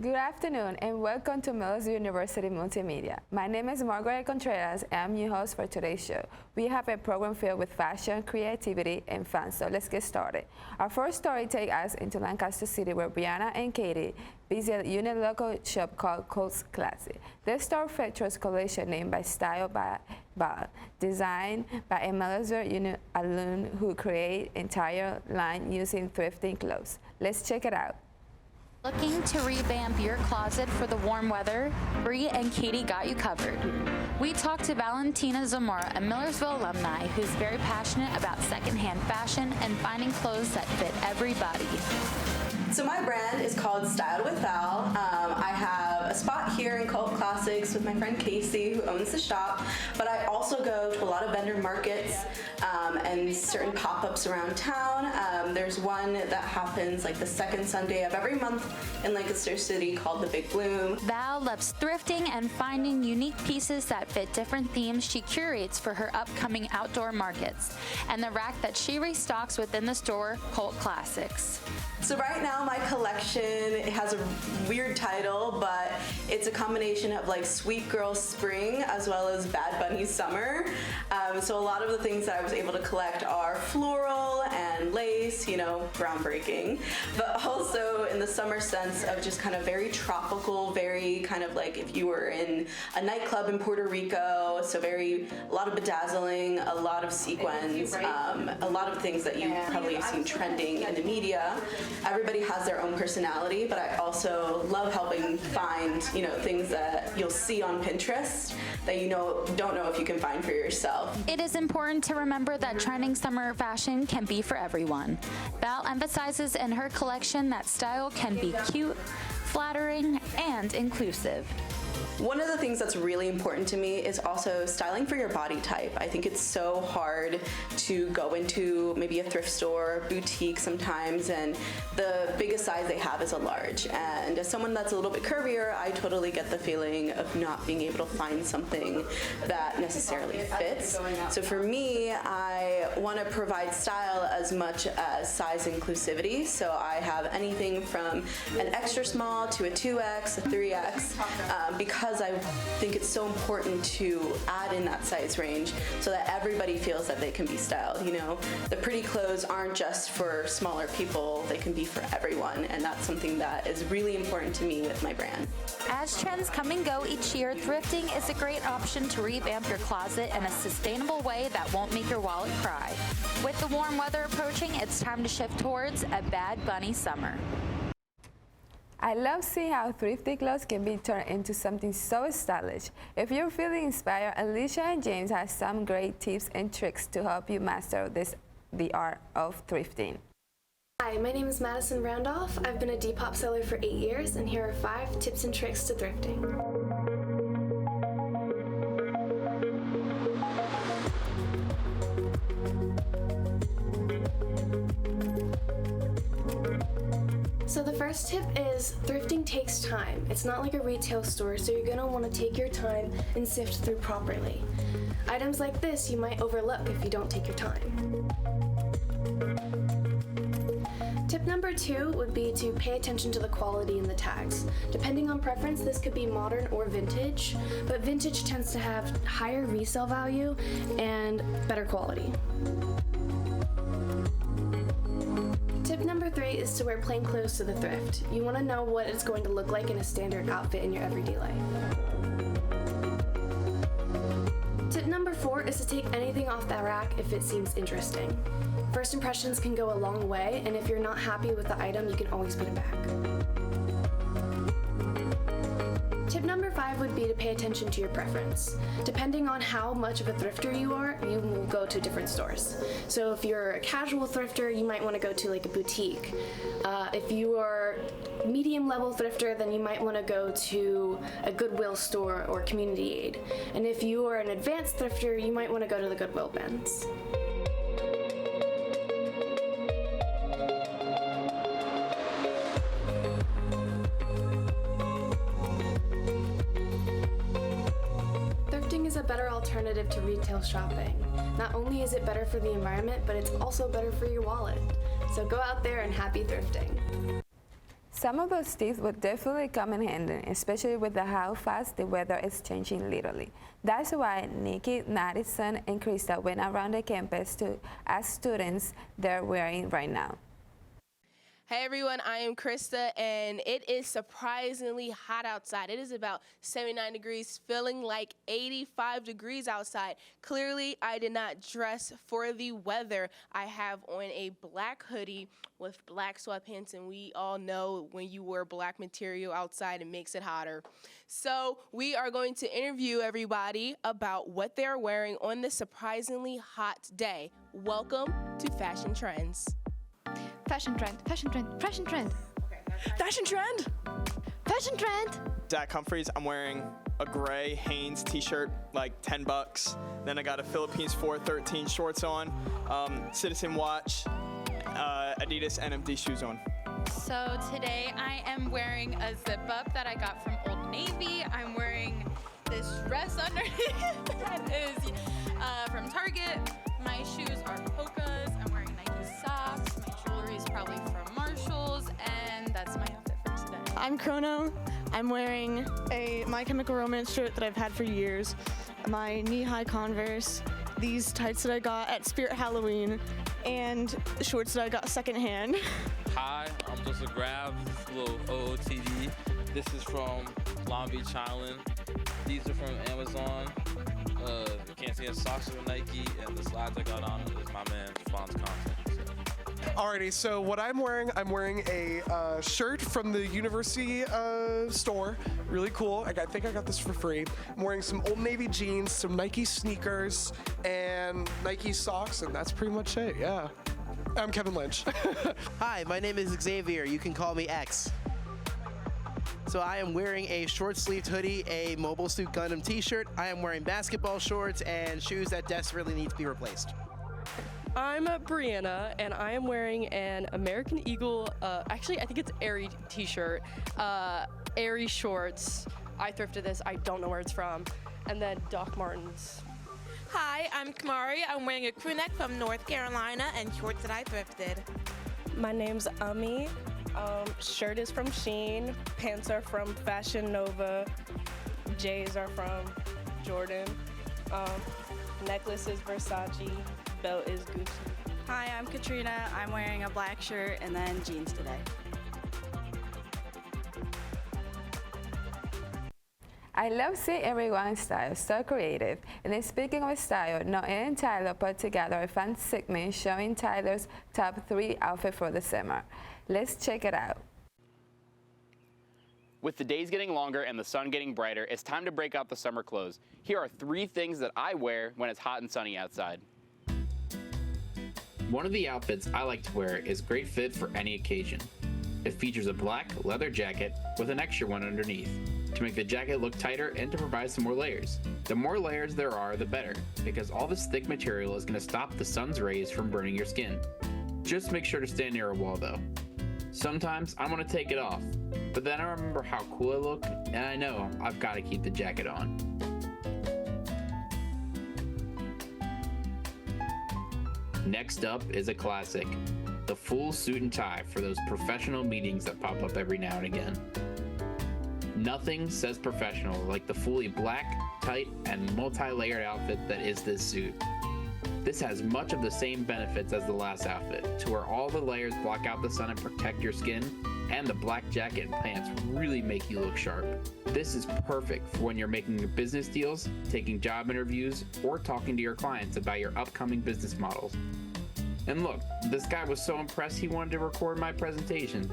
Good afternoon and welcome to Miller's University Multimedia. My name is Margareth Contreras and I'm your host for today's show. We have a program filled with fashion, creativity, and fun, so let's get started. Our first story takes us into Lancaster City where Brianna and Katie visit a unique local shop called Clontz Classic. This store features a collection named by Style by Bal, designed by a Millersville Uni alum who create entire line using thrifting clothes. Let's check it out. Looking to revamp your closet for the warm weather? Bree and Katie got you covered. We talked to Valentina Gomera, a Millersville alumni who's very passionate about secondhand fashion and finding clothes that fit everybody. So my brand is called Style with Val. I have a spot here in Cult Classics with my friend Casey, who owns the shop, but I also go to a lot of vendor markets and certain pop-ups around town. There's one that happens like the second Sunday of every month in Lancaster City called The Big Bloom. Val loves thrifting and finding unique pieces that fit different themes she curates for her upcoming outdoor markets, and the rack that she restocks within the store, Cult Classics. So right now my collection has a weird title, but it's a combination of like Sweet Girl Spring as well as Bad Bunny Summer. So a lot of the things that I was able to collect are floral and lace, you know, groundbreaking, but also in the summer sense of just kind of very tropical, very kind of like if you were in a nightclub in Puerto Rico, so a lot of bedazzling, a lot of sequins, a lot of things that you probably have seen trending in the media. Everybody has their own personality, but I also love helping find, you know, things that you'll see on Pinterest that you don't know if you can find for yourself. It is important to remember that trending summer fashion can be for everyone. Val emphasizes in her collection that style can be cute, flattering, and inclusive. One of the things that's really important to me is also styling for your body type. I think it's so hard to go into maybe a thrift store, boutique sometimes, and the biggest size they have is a large. And as someone that's a little bit curvier, I totally get the feeling of not being able to find something that necessarily fits. So for me, I want to provide style as much as size inclusivity. So I have anything from an extra small to a 2X, a 3X, because I think it's so important to add in that size range so that everybody feels that they can be styled. You know, the pretty clothes aren't just for smaller people, they can be for everyone, and that's something that is really important to me with my brand. As trends come and go each year, thrifting is a great option to revamp your closet in a sustainable way that won't make your wallet cry. With the warm weather approaching, it's time to shift towards a Bad Bunny summer. I love seeing how thrifty clothes can be turned into something so stylish. If you're feeling inspired, Alicia and James have some great tips and tricks to help you master the art of thrifting. Hi, my name is Madison Randolph. I've been a Depop seller for 8 years, and here are 5 tips and tricks to thrifting. So the first tip is thrifting takes time. It's not like a retail store, so you're gonna wanna take your time and sift through properly. Items like this you might overlook if you don't take your time. Tip number 2 would be to pay attention to the quality in the tags. Depending on preference, this could be modern or vintage, but vintage tends to have higher resale value and better quality. Tip number 3 is to wear plain clothes to the thrift. You want to know what it's going to look like in a standard outfit in your everyday life. Tip number 4 is to take anything off that rack if it seems interesting. First impressions can go a long way, and if you're not happy with the item, you can always put it back. Tip number 5 would be to pay attention to your preference. Depending on how much of a thrifter you are, you will go to different stores. So if you're a casual thrifter, you might want to go to like a boutique. If you are medium level thrifter, then you might want to go to a Goodwill store or community aid. And if you are an advanced thrifter, you might want to go to the Goodwill bins. Is a better alternative to retail shopping. Not only is it better for the environment, but it's also better for your wallet. So go out there and happy thrifting. Some of those tips would definitely come in handy, especially with how fast the weather is changing literally. That's why Nikki, Madison, and Krista went around the campus to ask students they're wearing right now. Hey everyone, I am Krista, and it is surprisingly hot outside. It is about 79 degrees, feeling like 85 degrees outside. Clearly, I did not dress for the weather. I have on a black hoodie with black sweatpants, and we all know when you wear black material outside, it makes it hotter. So we are going to interview everybody about what they're wearing on this surprisingly hot day. Welcome to Fashion Trends. Fashion trend, fashion trend, fashion trend. Fashion trend? Fashion trend. Zach Humphreys, I'm wearing a gray Hanes t-shirt, like $10. Then I got a Philippines 413 shorts on, Citizen watch, Adidas NMD shoes on. So today I am wearing a zip up that I got from Old Navy. I'm wearing this dress underneath that is from Target. My shoes are Hoka's. I'm wearing Nike socks. My jewelry is probably from Marshall's, and that's my outfit for today. I'm Chrono. I'm wearing a My Chemical Romance shirt that I've had for years, my knee-high Converse, these tights that I got at Spirit Halloween, and the shorts that I got secondhand. Hi, I'm Joseph Grab, a little OOTD. This is from Long Beach Island. These are from Amazon. You can't see the socks from Nike, and the slides I got on is my man Fonz content. Alrighty, so what I'm wearing a shirt from the university store. Really cool. I think I got this for free. I'm wearing some Old Navy jeans, some Nike sneakers, and Nike socks, and that's pretty much it, yeah. I'm Kevin Lynch. Hi, my name is Xavier. You can call me X. So I am wearing a short-sleeved hoodie, a Mobile Suit Gundam t-shirt. I am wearing basketball shorts and shoes that desperately need to be replaced. I'm Brianna, and I am wearing an American Eagle, actually I think it's Aerie t-shirt, Aerie shorts. I thrifted this, I don't know where it's from, and then Doc Martens. Hi, I'm Kamari. I'm wearing a crew neck from North Carolina and shorts that I thrifted. My name's Ami. Shirt is from Shein, pants are from Fashion Nova, J's are from Jordan, necklace is Versace, belt is Gucci. Hi, I'm Katrina. I'm wearing a black shirt and then jeans today. I love seeing everyone's style, so creative. And then speaking of style, Noelle and Tyler put together a fun segment showing Tyler's top 3 outfits for the summer. Let's check it out. With the days getting longer and the sun getting brighter, it's time to break out the summer clothes. Here are 3 things that I wear when it's hot and sunny outside. One of the outfits I like to wear is great fit for any occasion. It features a black leather jacket with an extra one underneath to make the jacket look tighter and to provide some more layers. The more layers there are, the better, because all this thick material is going to stop the sun's rays from burning your skin. Just make sure to stand near a wall though. Sometimes I want to take it off, but then I remember how cool I look, and I know I've got to keep the jacket on. Next up is a classic, the full suit and tie for those professional meetings that pop up every now and again. Nothing says professional like the fully black, tight, and multi-layered outfit that is this suit. This has much of the same benefits as the last outfit, to where all the layers block out the sun and protect your skin, and the black jacket and pants really make you look sharp. This is perfect for when you're making business deals, taking job interviews, or talking to your clients about your upcoming business models. And look, this guy was so impressed he wanted to record my presentation.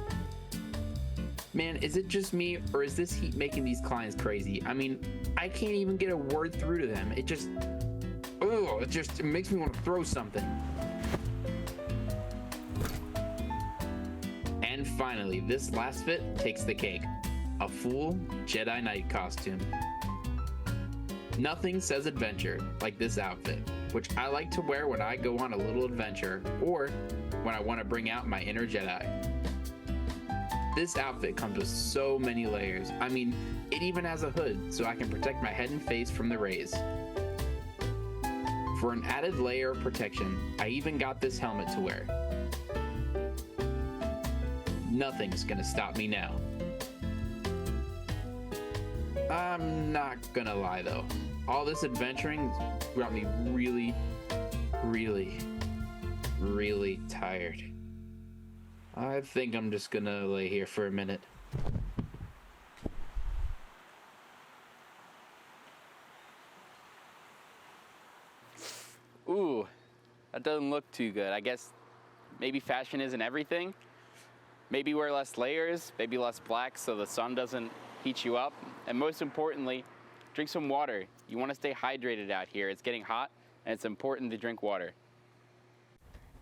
Man, is it just me, or is this heat making these clients crazy? I mean, I can't even get a word through to them. It makes me want to throw something. And finally, this last fit takes the cake. A full Jedi Knight costume. Nothing says adventure like this outfit, which I like to wear when I go on a little adventure, or when I want to bring out my inner Jedi. This outfit comes with so many layers. I mean, it even has a hood so I can protect my head and face from the rays. For an added layer of protection, I even got this helmet to wear. Nothing's gonna stop me now. I'm not gonna lie though. All this adventuring got me really, really, really tired. I think I'm just gonna lay here for a minute. Ooh, that doesn't look too good. I guess maybe fashion isn't everything. Maybe wear less layers, maybe less black so the sun doesn't heat you up. And most importantly, drink some water. You want to stay hydrated out here. It's getting hot and it's important to drink water.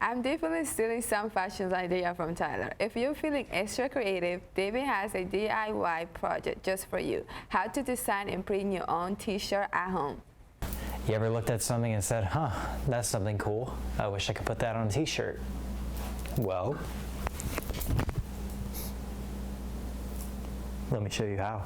I'm definitely stealing some fashion idea from Tyler. If you're feeling extra creative, David has a DIY project just for you. How to design and print your own t-shirt at home. You ever looked at something and said, huh, that's something cool. I wish I could put that on a t-shirt. Well, let me show you how.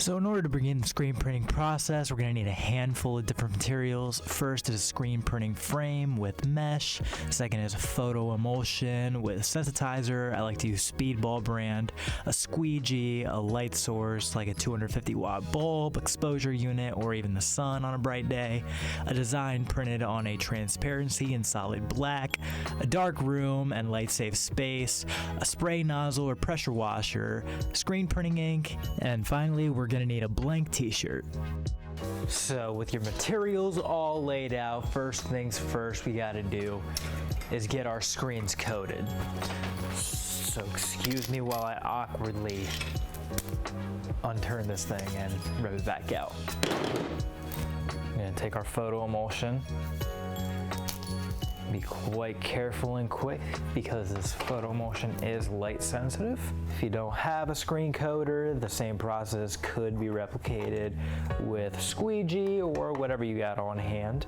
So in order to begin the screen printing process, we're going to need a handful of different materials. First is a screen printing frame with mesh. Second is a photo emulsion with sensitizer. I like to use Speedball brand, a squeegee, a light source like a 250 watt bulb, exposure unit, or even the sun on a bright day, a design printed on a transparency in solid black, a dark room and light safe space, a spray nozzle or pressure washer, screen printing ink, and finally we're going to need a blank t-shirt. So with your materials all laid out, first things first we got to do is get our screens coated. So excuse me while I awkwardly unturn this thing and rip it back out. We're going to take our photo emulsion. Be quite careful and quick because this photo emulsion is light sensitive. If you don't have a screen coater, the same process could be replicated with squeegee or whatever you got on hand.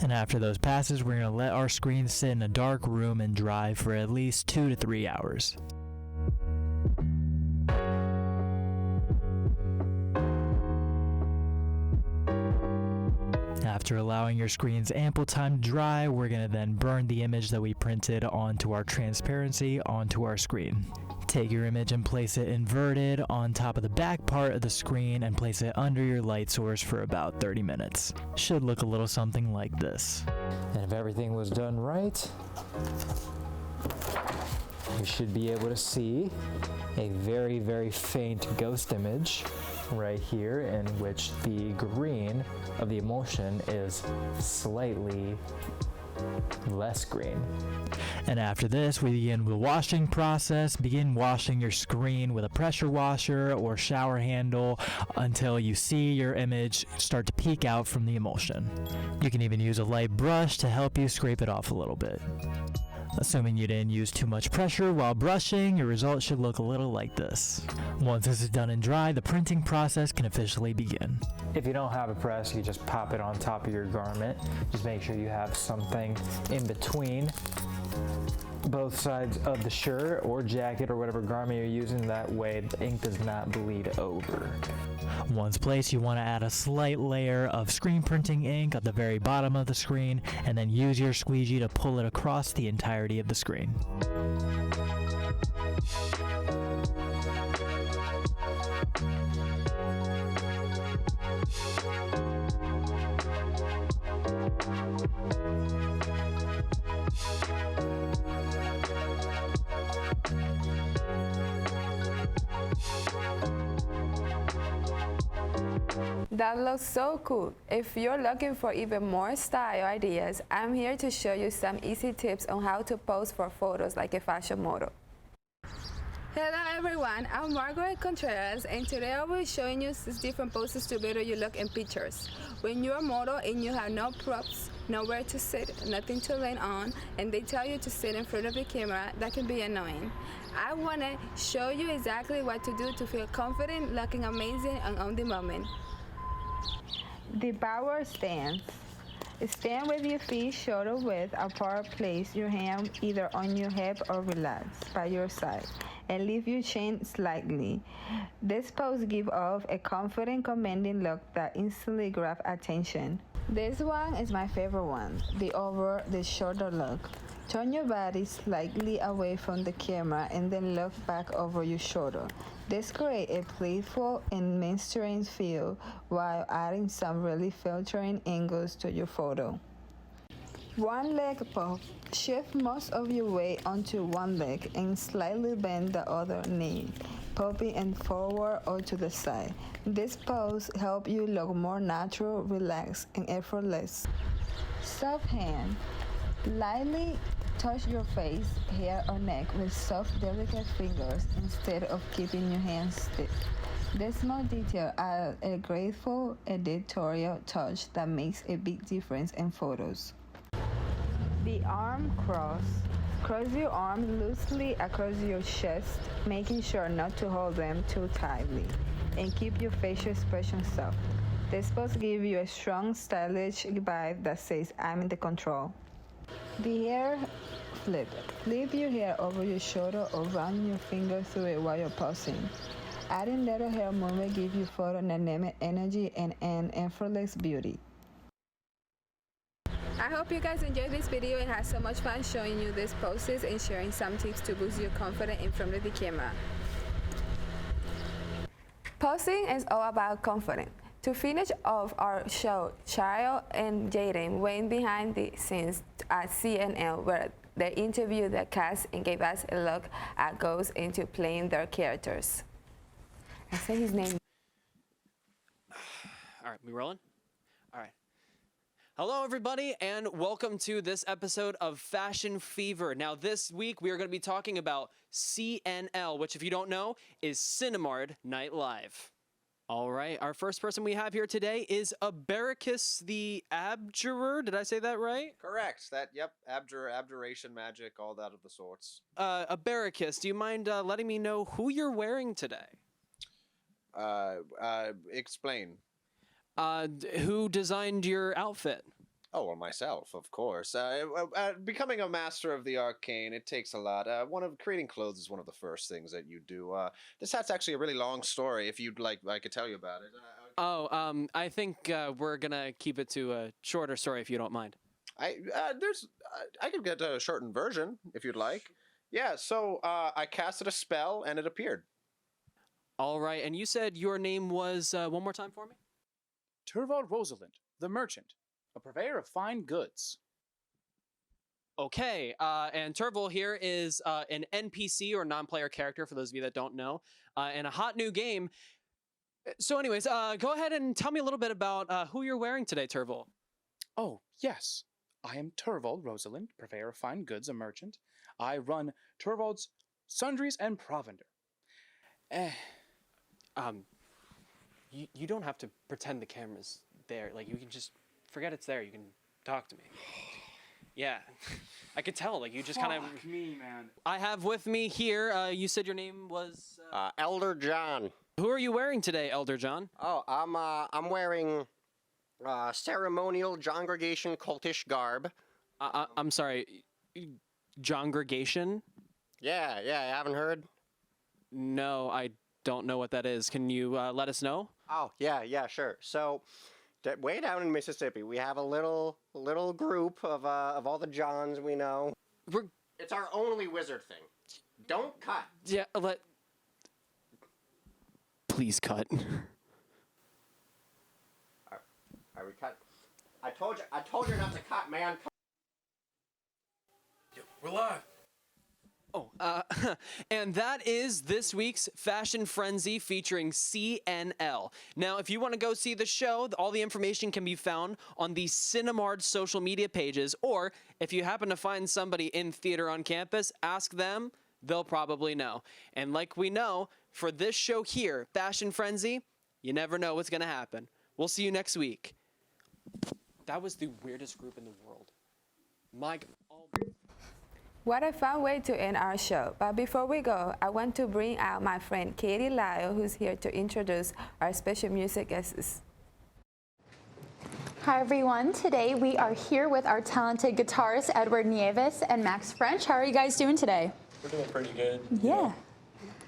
And after those passes, we're going to let our screens sit in a dark room and dry for at least 2 to 3 hours. After allowing your screens ample time to dry, we're going to then burn the image that we printed onto our transparency onto our screen. Take your image and place it inverted on top of the back part of the screen and place it under your light source for about 30 minutes. Should look a little something like this. And if everything was done right, you should be able to see a very, very faint ghost image right here in which the green of the emulsion is slightly less green. And after this, we begin the washing process. Begin washing your screen with a pressure washer or shower handle until you see your image start to peek out from the emulsion. You can even use a light brush to help you scrape it off a little bit. Assuming you didn't use too much pressure while brushing, your result should look a little like this. Once this is done and dry, the printing process can officially begin. If you don't have a press, you just pop it on top of your garment. Just make sure you have something in between both sides of the shirt or jacket or whatever garment you're using. That way the ink does not bleed over. Once placed, you want to add a slight layer of screen printing ink at the very bottom of the screen and then use your squeegee to pull it across the entirety of the screen. That looks so cool. If you're looking for even more style ideas, I'm here to show you some easy tips on how to pose for photos like a fashion model. Hello everyone, I'm Margareth Contreras, and today I will be showing you 6 different poses to better you look in pictures. When you're a model and you have no props, nowhere to sit, nothing to lean on, and they tell you to sit in front of the camera, that can be annoying. I want to show you exactly what to do to feel confident, looking amazing, and on the moment. The power stance. Stand with your feet shoulder width apart. Place your hand either on your hip or relaxed by your side, and lift your chin slightly. This pose gives off a confident, commanding look that instantly grabs attention. This one is my favorite one, the over the shoulder look. Turn your body slightly away from the camera and then look back over your shoulder. This creates a playful and mainstream feel while adding some really filtering angles to your photo. One leg pop. Shift most of your weight onto one leg and slightly bend the other knee, popping it forward or to the side. This pose helps you look more natural, relaxed, and effortless. Soft hand. Lightly touch your face, hair, or neck with soft, delicate fingers instead of keeping your hands stiff. This small detail adds a graceful editorial touch that makes a big difference in photos. The arm cross. Cross your arms loosely across your chest, making sure not to hold them too tightly, and keep your facial expression soft. This pose gives you a strong, stylish vibe that says, "I'm in the control." The hair flip. Flip your hair over your shoulder or run your finger through it while you're posing. Adding little hair movement gives your photo dynamic energy and an effortless beauty. I hope you guys enjoyed this video and had so much fun showing you these poses and sharing some tips to boost your confidence in front of the camera. Posing is all about confidence. To finish off our show, Child and Jaden went behind the scenes at CNL where they interviewed the cast and gave us a look at goes into playing their characters. I say his name. All right, we rolling? All right. Hello, everybody, and welcome to this episode of Fashion Fever. Now, this week we are going to be talking about CNL, which, if you don't know, is Cinemard Night Live. All right, our first person we have here today is Abericus the Abjurer. Did I say that right? Correct. Yep, abjuration, magic, all that of the sorts. Abericus, do you mind letting me know who you're wearing today? Explain. Who designed your outfit? Oh, well, myself, of course. Becoming a master of the arcane, it takes a lot. Creating clothes is one of the first things that you do. This hat's actually a really long story. If you'd like, I could tell you about it. I think we're gonna keep it to a shorter story if you don't mind. I could get a shortened version if you'd like. Yeah. So I casted a spell and it appeared. All right, and you said your name was one more time for me. Turvald Rosalind, the merchant, a purveyor of fine goods. Okay, and Turvald here is an NPC or non-player character, for those of you that don't know, in a hot new game. So anyways, go ahead and tell me a little bit about who you're wearing today, Turvald. Oh, yes. I am Turvald Rosalind, purveyor of fine goods, a merchant. I run Turvald's Sundries and Provender. You don't have to pretend the camera's there. Like, you can just forget it's there. You can talk to me. Yeah, I could tell. Like, you just kind of. Fuck me, man. I have with me here. You said your name was Elder John. Who are you wearing today, Elder John? Oh, I'm wearing ceremonial congregation cultish garb. I'm sorry, congregation? Yeah, you haven't heard? No, I don't know what that is. Can you let us know? Oh, yeah, sure. So, way down in Mississippi, we have a little group of all the Johns we know. It's our only wizard thing. Don't cut. Yeah, Please cut. Are we cut? I told you not to cut, man. We're live. Oh, and that is this week's Fashion Frenzy featuring CNL. Now, if you want to go see the show, all the information can be found on the Cinemard social media pages, or if you happen to find somebody in theater on campus, ask them, they'll probably know. And like we know, for this show here, Fashion Frenzy, you never know what's going to happen. We'll see you next week. That was the weirdest group in the world. What a fun way to end our show. But before we go, I want to bring out my friend Katie Lyle, who's here to introduce our special music guests. Hi everyone, today we are here with our talented guitarists Edward Nieves and Max French. How are you guys doing today? We're doing pretty good. Yeah.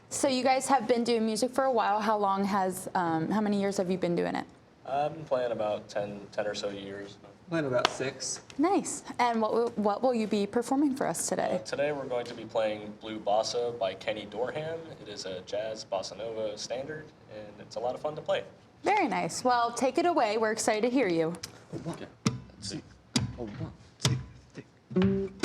So you guys have been doing music for a while. How many years have you been doing it? I've been playing about 10 or so years. Playing about 6. Nice. And what will you be performing for us today? Today we're going to be playing Blue Bossa by Kenny Dorham. It is a jazz bossa nova standard, and it's a lot of fun to play. Very nice. Well, take it away. We're excited to hear you. 1, 2, 3.